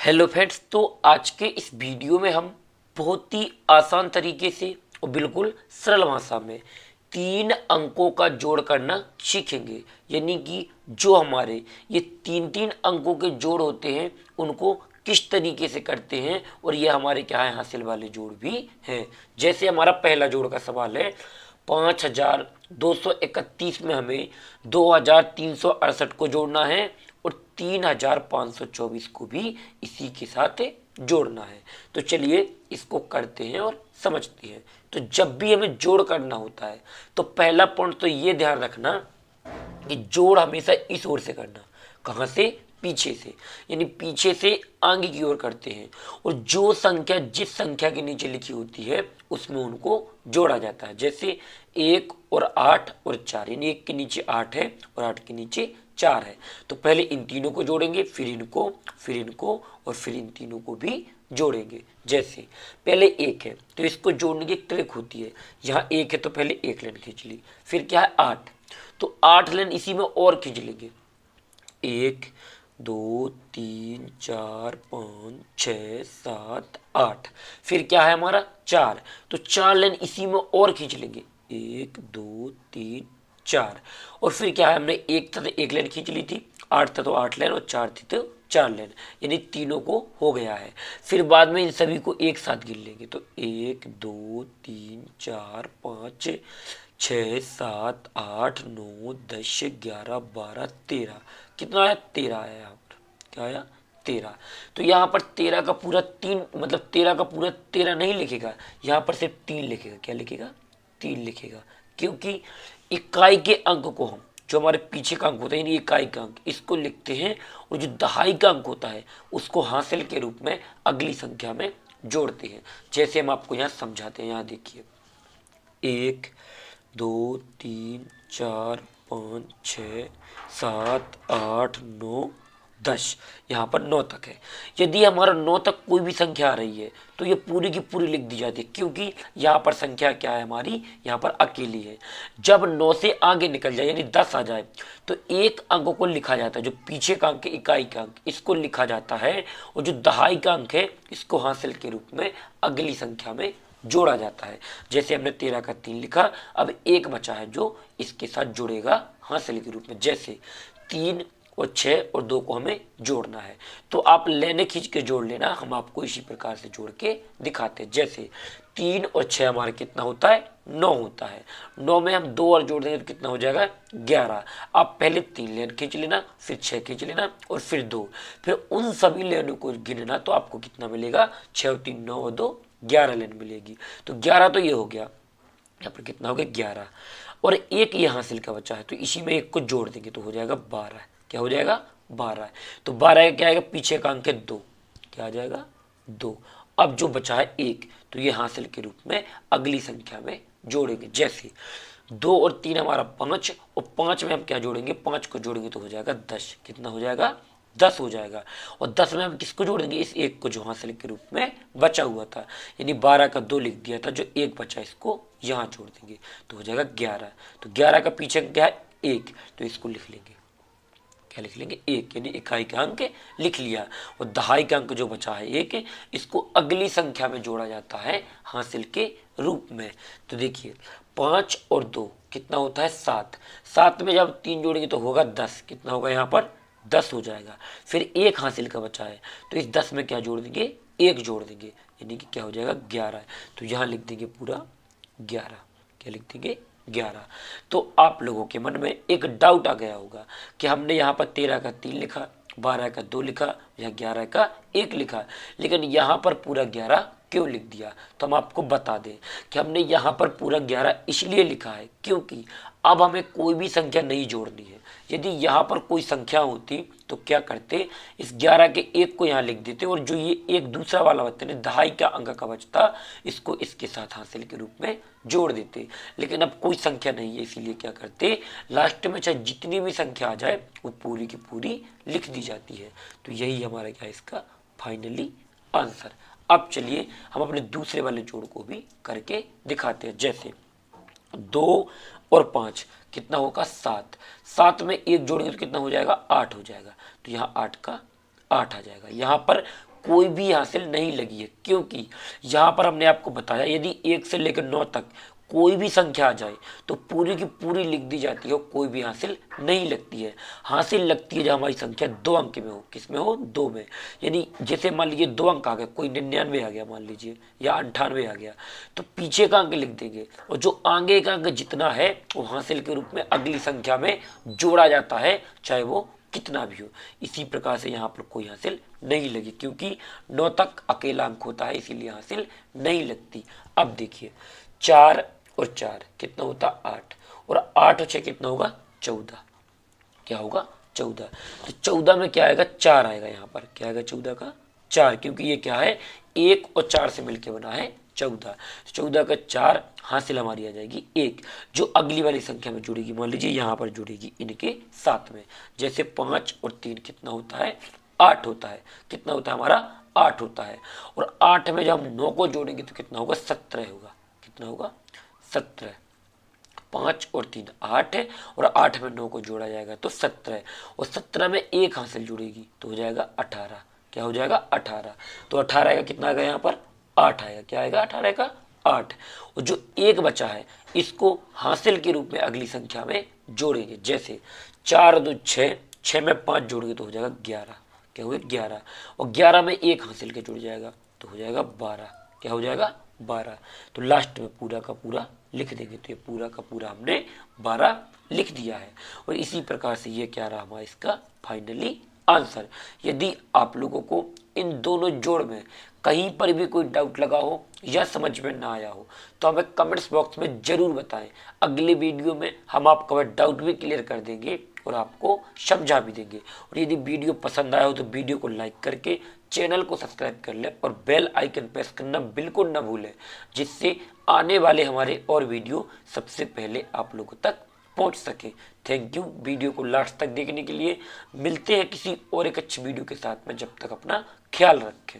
Hello friends, तो आज के इस वीडियो में हम बहुत ही आसान तरीके से और बिल्कुल सरल भाषा में 3 अंकों का जोड़ करना सीखेंगे। यानी कि जो हमारे ये 3 अंकों के जोड़ होते हैं उनको किस तरीके से करते हैं, और ये हमारे क्या है हासिल वाले जोड़ भी हैं। जैसे हमारा पहला जोड़ का सवाल है, 5231 में हमें 2368 को जोड़ना है और 3524 को भी इसी के साथ जोड़ना है। तो चलिए इसको करते हैं और समझते हैं। तो जब भी हमें जोड़ करना होता है तो पहला पॉइंट तो ये ध्यान रखना कि जोड़ हमेशा इस ओर से करना। कहाँ से? पीछे से, यानी पीछे से आगे की ओर करते हैं। और जो संख्या जिस संख्या के नीचे लिखी होती है उसमें उनको जोड़ा जाता है। जैसे 1 और 8 और 4, यानी 1 के नीचे 8 है और 8 के नीचे 4 है। तो पहले इन तीनों को जोड़ेंगे, फिर इनको, फिर इनको और फिर इन तीनों को भी जोड़ेंगे। जैसे पहले 1 है तो इसको जोड़ने की एक ट्रिक होती है। यहाँ 1 है तो पहले एक लाइन खींच ली, फिर क्या है 8, तो 8 लाइन इसी में और खींच लेंगे। 1 2 3 4 5 6 7 8, फिर क्या है हमारा 4, तो 4 लाइन इसी में और खींच लेंगे। 1 2 3 4, और फिर क्या है, हमने एक था तो एक लाइन खींच ली थी, 8 था तो 8 लाइन और 4 थी तो 4 लाइन, यानी तीनों को हो गया है। फिर बाद में इन सभी को एक साथ गिन लेंगे तो 1 2 3 4 5 6 7 8 9 10 11 12 13, कितना आया? 13 आया। यहाँ पर क्या आया? 13। तो यहाँ पर 13 का पूरा 3, मतलब 13 का पूरा 13 नहीं लिखेगा, यहाँ पर सिर्फ 3 लिखेगा। क्या लिखेगा? 3 लिखेगा, क्योंकि इकाई के अंक को हम, जो हमारे पीछे का अंक होता है यानी इकाई का अंक, इसको लिखते हैं, और जो दहाई का अंक होता है उसको हासिल के रूप में अगली संख्या में जोड़ते हैं। जैसे हम आपको यहाँ समझाते हैं। यहाँ देखिए 1 2 3 4 5 6 7 8 9 10, यहाँ पर 9 तक है। यदि हमारा 9 तक कोई भी संख्या आ रही है तो ये पूरी की पूरी लिख दी जाती है, क्योंकि यहाँ पर संख्या क्या है हमारी? यहाँ पर अकेली है। जब 9 से आगे निकल जाए यानी 10 आ जाए तो एक अंक को लिखा जाता है, जो पीछे का अंक, इकाई का अंक, इसको लिखा जाता है, और जो दहाई का अंक है इसको हासिल के रूप में अगली संख्या में जोड़ा जाता है। जैसे हमने 13 का 3 लिखा, अब एक बचा है जो इसके साथ जुड़ेगा हासिल के रूप में। जैसे 3 और 6 और 2 को हमें जोड़ना है, तो आप लेने खींच के जोड़ लेना, हम आपको इसी प्रकार से जोड़ के दिखाते हैं। जैसे 3 और 6 हमारा कितना होता है? 9 होता है। 9 में हम 2 और जोड़ देंगे तो कितना हो जाएगा? 11। आप पहले 3 लेन खींच लेना, फिर 6 खींच लेना और फिर 2, फिर उन सभी लेनों को गिनना, तो आपको कितना मिलेगा? 6 और 3 9 और 2 11 लेन मिलेगी। तो 11 तो ये हो गया, यहाँ पर कितना हो गया? 11, और एक ये हासिल का बचा है तो इसी में एक को जोड़ देंगे तो हो जाएगा 12। क्या हो जाएगा? 12। तो 12 क्या आएगा? पीछे का अंक है 2, क्या आ जाएगा? 2। अब जो बचा है 1, तो ये हासिल के रूप में अगली संख्या में जोड़ेंगे। जैसे 2 और 3 हमारा 5, और 5 में हम क्या जोड़ेंगे? 5 को जोड़ेंगे तो हो जाएगा 10। कितना हो जाएगा? 10 हो जाएगा। और 10 में हम किसको जोड़ेंगे? इस एक को, जो हासिल के रूप में बचा हुआ था, यानी 12 का 2 लिख दिया था, जो एक बचा इसको यहाँ जोड़ देंगे तो हो जाएगा 11। तो 11 का पीछे क्या है? 1, तो इसको लिख लेंगे। क्या लिख लेंगे? 1, यानी इकाई का अंक लिख लिया। और दहाई का अंक जो बचा है 1, इसको अगली संख्या में जोड़ा जाता है हासिल के रूप में। तो देखिए 5 और 2 कितना होता है? 7। 7 में जब 3 जोड़ेंगे तो होगा 10। कितना होगा? यहाँ पर 10 हो जाएगा। फिर एक हासिल का बचा है तो इस 10 में क्या जोड़ देंगे? 1 जोड़ देंगे, यानी कि क्या हो जाएगा? 11। तो यहाँ लिख देंगे पूरा 11। क्या लिख देंगे? 11। तो आप लोगों के मन में एक डाउट आ गया होगा कि हमने यहाँ पर 13 का 3 लिखा, 12 का 2 लिखा या 11 का 1 लिखा, लेकिन यहाँ पर पूरा 11 क्यों लिख दिया? तो हम आपको बता दें कि हमने यहाँ पर पूरा 11 इसलिए लिखा है क्योंकि अब हमें कोई भी संख्या नहीं जोड़नी है। यदि यहाँ पर कोई संख्या होती तो क्या करते? इस 11 के 1 को यहाँ लिख देते, और जो ये एक दूसरा वाला बचता है, दहाई का अंक का बचता, इसको इसके साथ हासिल के रूप में जोड़ देते। लेकिन अब कोई संख्या नहीं है, इसीलिए क्या करते? लास्ट में चाहे जितनी भी संख्या आ जाए वो पूरी की पूरी लिख दी जाती है। तो यही हमारा क्या इसका फाइनली आंसर। अब चलिए हम अपने दूसरे वाले जोड़ को भी करके दिखाते हैं। जैसे 2 और 5 कितना होगा? 7। 7 में 1 जोड़ेंगे तो कितना हो जाएगा? 8 हो जाएगा। तो यहाँ 8 का 8 आ जाएगा। यहाँ पर कोई भी हासिल नहीं लगी है, क्योंकि यहाँ पर हमने आपको बताया यदि 1 से लेकर 9 तक कोई भी संख्या आ जाए तो पूरी की पूरी लिख दी जाती है और कोई भी हासिल नहीं लगती है। हासिल लगती है जब हमारी संख्या 2 अंक में हो। किस में हो? 2 में। यानी जैसे मान लीजिए 2 अंक आ गए, कोई 99 आ गया मान लीजिए, या 98 आ गया, तो पीछे का अंक लिख देंगे और जो आगे का अंक जितना है वो हासिल के रूप में अगली संख्या में जोड़ा जाता है, चाहे वो कितना भी हो। इसी प्रकार से यहाँ पर कोई हासिल नहीं लगी, क्योंकि 9 तक अकेला अंक होता है, इसीलिए हासिल नहीं लगती। अब देखिए 4 और 4 कितना होता? 8, और 8 और 6 कितना होगा? 14। क्या होगा? 14। तो 14 में क्या आएगा? 4 आएगा। यहाँ पर क्या आएगा? 14 का 4, क्योंकि ये क्या है? 1 और 4 से मिलकर बना है 14। 14 का 4 हासिल हमारी आ जाएगी 1, जो अगली वाली संख्या में जुड़ेगी। मान लीजिए यहाँ पर जुड़ेगी इनके साथ में। जैसे 5 और 3 कितना होता है? 8 होता है। कितना होता है हमारा? 8 होता है। और 8 में जब हम 9 को जोड़ेंगे तो कितना होगा? 17 होगा। कितना होगा? 17। 5 और 3 8 है, और 8 में 9 को जोड़ा जाएगा तो 17 है, और 17 में 1 हासिल जुड़ेगी तो हो जाएगा 18। क्या हो जाएगा? 18। तो 18 का कितना आएगा? यहाँ पर 8 आएगा। क्या आएगा? 18 का 8। और जो 1 बचा है इसको हासिल के रूप में अगली संख्या में जोड़ेंगे। जैसे 4 2 6, 6 में 5 जोड़ेंगे तो हो जाएगा 11। क्या हुए? 11। और 11 में 1 हासिल के जुड़ जाएगा तो हो जाएगा 12। क्या हो जाएगा? 12। तो लास्ट में पूरा का पूरा लिख देंगे, तो ये पूरा का पूरा हमने 12 लिख दिया है। और इसी प्रकार से ये क्या रहा हमारा इसका फाइनली आंसर। यदि आप लोगों को इन दोनों जोड़ में कहीं पर भी कोई डाउट लगा हो या समझ में ना आया हो तो हमें कमेंट्स बॉक्स में जरूर बताएं। अगले वीडियो में हम आपका डाउट भी क्लियर कर देंगे और आपको समझा भी देंगे। और यदि वीडियो पसंद आया हो तो वीडियो को लाइक करके चैनल को सब्सक्राइब कर लें और बेल आइकन प्रेस करना बिल्कुल ना भूलें, जिससे आने वाले हमारे और वीडियो सबसे पहले आप लोगों तक पहुंच सके। थैंक यू वीडियो को लास्ट तक देखने के लिए। मिलते हैं किसी और एक अच्छी वीडियो के साथ में, जब तक अपना ख्याल रखें।